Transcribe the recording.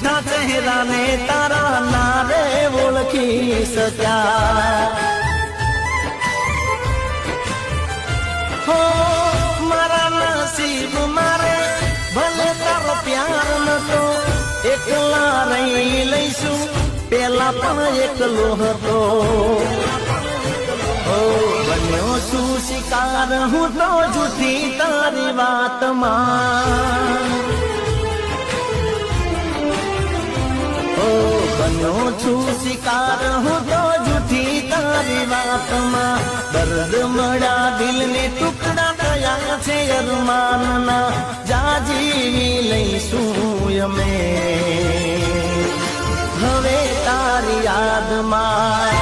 મીઠા ચહેરાને તારા નારે ઓળખી શક્યા હો મારા નસીબ મારે ભલે તારો પ્યાર નતો એકલા રહી લઈશું પેલા પણ એકલો હતો બન્યો છું શિકાર હું તો જૂઠી તારી વાતમાં બન્યો છું શિકાર હું તો જૂઠી તારી વાતમાં દર્દ મળ્યા દિલને ટુકડા થયા છે અરમાનના જા જીવી લઈશું અમે હવે તારી યાદમાં